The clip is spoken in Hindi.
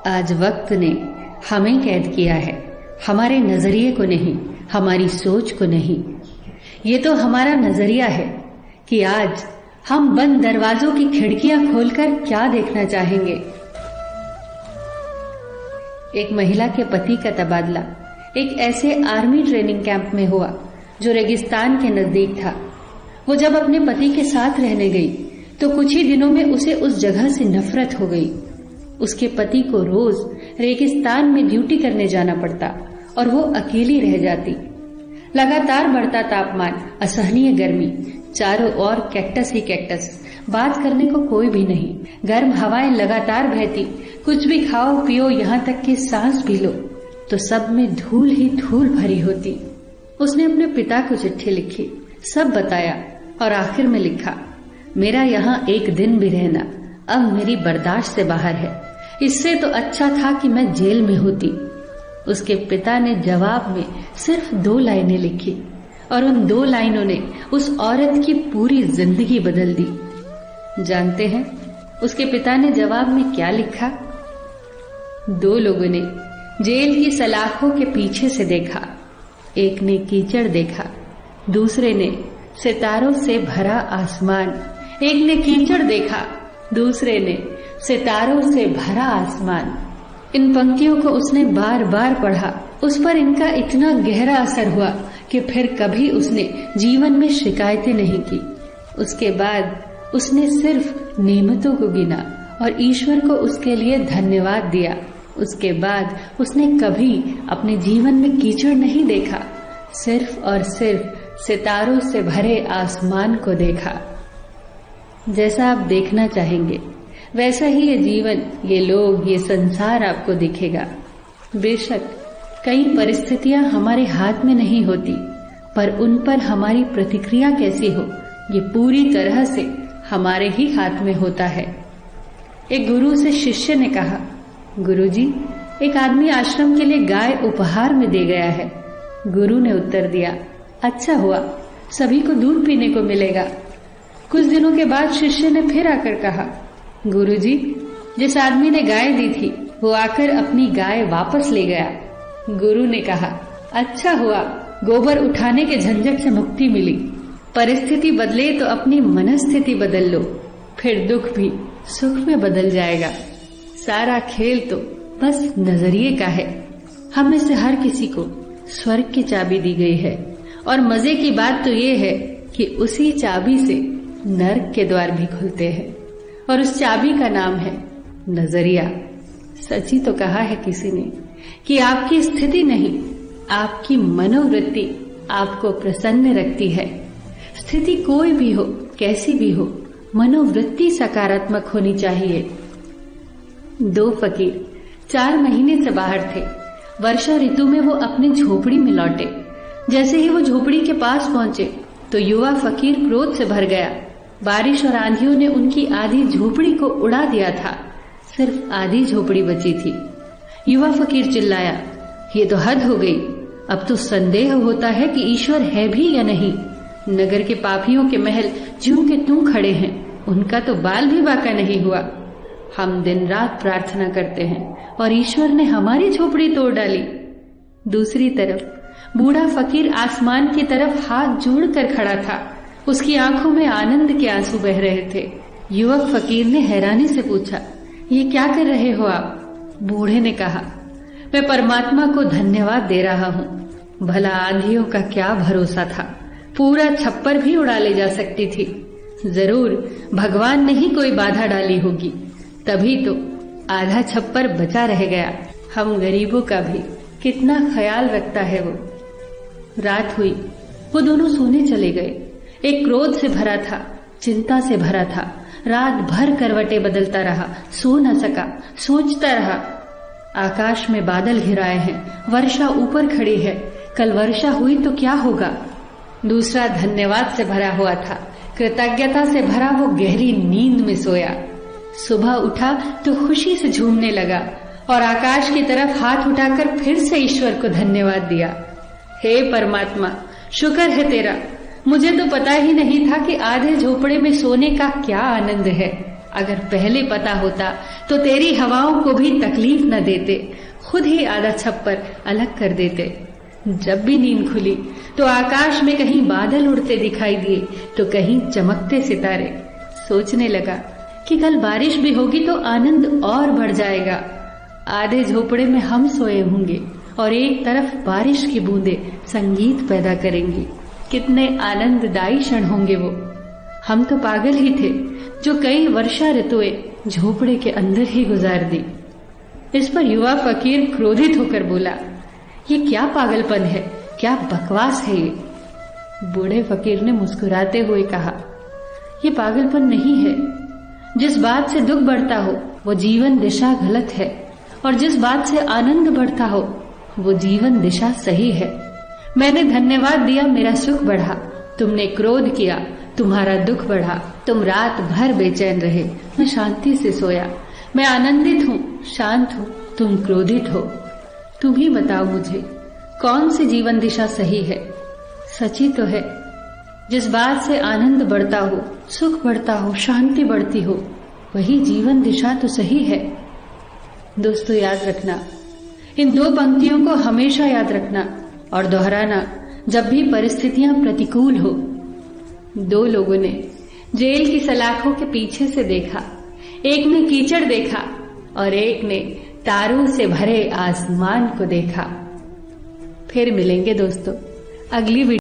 आज वक्त ने हमें कैद किया है, हमारे नजरिए को नहीं, हमारी सोच को नहीं। ये तो हमारा नजरिया है कि आज हम बंद दरवाजों की खिड़कियां खोलकर क्या देखना चाहेंगे। एक महिला के पति का तबादला एक ऐसे आर्मी ट्रेनिंग कैंप में हुआ जो रेगिस्तान के नजदीक था। वो जब अपने पति के साथ रहने गई तो कुछ ही दिनों में उसे उस जगह से नफरत हो गई। उसके पति को रोज रेगिस्तान में ड्यूटी करने जाना पड़ता और वो अकेली रह जाती। लगातार बढ़ता तापमान, असहनीय गर्मी, चारों ओर कैक्टस ही कैक्टस, बात करने को कोई भी नहीं, गर्म हवाएं लगातार बहती, कुछ भी खाओ पियो, यहाँ तक कि सांस भी लो तो सब में धूल ही धूल भरी होती। उसने अपने पिता को चिट्ठी लिखी, सब बताया और आखिर में लिखा, मेरा यहाँ एक दिन भी रहना अब मेरी बर्दाश्त से बाहर है। इससे तो अच्छा था कि मैं जेल में होती। उसके पिता ने जवाब में सिर्फ 2 लाइनें लिखी और उन 2 लाइनों ने उस औरत की पूरी जिंदगी बदल दी। जानते हैं उसके पिता ने जवाब में क्या लिखा? 2 लोगों ने जेल की सलाखों के पीछे से देखा। एक ने कीचड़ देखा, दूसरे ने सितारों से भरा आसमान। एक ने कीचड़ देखा, दूसरे ने सितारों से भरा आसमान। इन पंक्तियों को उसने बार बार पढ़ा। उस पर इनका इतना गहरा असर हुआ कि फिर कभी उसने जीवन में शिकायतें नहीं की। उसके बाद उसने सिर्फ नेमतों को गिना और ईश्वर को उसके लिए धन्यवाद दिया। उसके बाद उसने कभी अपने जीवन में कीचड़ नहीं देखा, सिर्फ और सिर्फ सितारों से भरे आसमान को देखा। जैसा आप देखना चाहेंगे वैसा ही ये जीवन, ये लोग, ये संसार आपको दिखेगा। बेशक कई परिस्थितियां हमारे हाथ में नहीं होती, पर उन पर हमारी प्रतिक्रिया कैसी हो ये पूरी तरह से हमारे ही हाथ में होता है। एक गुरु से शिष्य ने कहा, गुरुजी, एक आदमी आश्रम के लिए गाय उपहार में दे गया है। गुरु ने उत्तर दिया, अच्छा हुआ, सभी को दूध पीने को मिलेगा। कुछ दिनों के बाद शिष्य ने फिर आकर कहा, गुरुजी, जिस आदमी ने गाय दी थी वो आकर अपनी गाय वापस ले गया। गुरु ने कहा, अच्छा हुआ, गोबर उठाने के झंझट से मुक्ति मिली। परिस्थिति बदले तो अपनी मनस्थिति बदल लो, फिर दुख भी सुख में बदल जाएगा। सारा खेल तो बस नजरिए का है। हम में से हर किसी को स्वर्ग की चाबी दी गई है और मजे की बात तो ये है कि उसी चाबी से नर्क के द्वार भी खुलते हैं और उस चाबी का नाम है नजरिया। सच ही तो कहा है किसी ने कि आपकी स्थिति नहीं, आपकी मनोवृत्ति आपको प्रसन्न रखती है। स्थिति कोई भी हो, कैसी भी हो, मनोवृत्ति सकारात्मक होनी चाहिए। 2 फकीर 4 महीने से बाहर थे। वर्षा ऋतु में वो अपनी झोपड़ी में लौटे। जैसे ही वो झोपड़ी के पास पहुंचे तो युवा फकीर क्रोध से भर गया। बारिश और आंधियों ने उनकी आधी झोपड़ी को उड़ा दिया था, सिर्फ आधी झोपड़ी बची थी। युवा फकीर चिल्लाया, ये तो हद हो गई, अब तो संदेह होता है कि ईश्वर है भी या नहीं। नगर के पापियों के महल ज्यों के त्यों खड़े हैं, उनका तो बाल भी बाका नहीं हुआ। हम दिन रात प्रार्थना करते हैं और ईश्वर ने हमारी झोपड़ी तोड़ डाली। दूसरी तरफ बूढ़ा फकीर आसमान की तरफ हाथ जोड़कर खड़ा था। उसकी आंखों में आनंद के आंसू बह रहे थे। युवक फकीर ने हैरानी से पूछा, ये क्या कर रहे हो आप? बूढ़े ने कहा, मैं परमात्मा को धन्यवाद दे रहा हूँ। भला आंधियों का क्या भरोसा था, पूरा छप्पर भी उड़ा ले जा सकती थी। जरूर भगवान ने ही कोई बाधा डाली होगी, तभी तो आधा छप्पर बचा रह गया। हम गरीबों का भी कितना ख्याल रखता है वो। रात हुई, वो दोनों सोने चले गए। एक क्रोध से भरा था, चिंता से भरा था। रात भर करवटें बदलता रहा, सो न सका, सोचता रहा। आकाश में बादल घिराए हैं, वर्षा ऊपर खड़ी है, कल वर्षा हुई तो क्या होगा। दूसरा धन्यवाद से भरा हुआ था, कृतज्ञता से भरा वो गहरी नींद में सोया। सुबह उठा तो खुशी से झूमने लगा और आकाश की तरफ हाथ उठाकर फिर से ईश्वर को धन्यवाद दिया। हे परमात्मा, शुक्र है तेरा, मुझे तो पता ही नहीं था कि आधे झोपड़े में सोने का क्या आनंद है। अगर पहले पता होता तो तेरी हवाओं को भी तकलीफ न देते, खुद ही आधा छप्पर अलग कर देते। जब भी नींद खुली तो आकाश में कहीं बादल उड़ते दिखाई दिए तो कहीं चमकते सितारे। सोचने लगा कि कल बारिश भी होगी तो आनंद और बढ़ जाएगा। आधे झोपड़े में हम सोए होंगे और एक तरफ बारिश की बूंदें संगीत पैदा करेंगी। कितने आनंददायी क्षण होंगे वो। हम तो पागल ही थे जो कई वर्षा ऋतुएं झोपड़े के अंदर ही गुजार दी। इस पर युवा फकीर क्रोधित होकर बोला, ये क्या पागलपन है, क्या बकवास है ये। बूढ़े फकीर ने मुस्कुराते हुए कहा, ये पागलपन नहीं है। जिस बात से दुख बढ़ता हो वो जीवन दिशा गलत है, और जिस बात से आनंद बढ़ता हो वो जीवन दिशा सही है। मैंने धन्यवाद दिया, मेरा सुख बढ़ा। तुमने क्रोध किया, तुम्हारा दुख बढ़ा। तुम रात भर बेचैन रहे, मैं शांति से सोया। मैं आनंदित हूँ, शांत हूँ, तुम क्रोधित हो। तुम ही बताओ मुझे, कौन सी जीवन दिशा सही है? सच ही तो है, जिस बात से आनंद बढ़ता हो, सुख बढ़ता हो, शांति बढ़ती हो, वही जीवन दिशा तो सही है। दोस्तों, याद रखना, इन दो पंक्तियों को हमेशा याद रखना और दोहराना जब भी परिस्थितियां प्रतिकूल हो। दो लोगों ने जेल की सलाखों के पीछे से देखा, एक ने कीचड़ देखा और एक ने तारों से भरे आसमान को देखा। फिर मिलेंगे दोस्तों अगली वीडियो।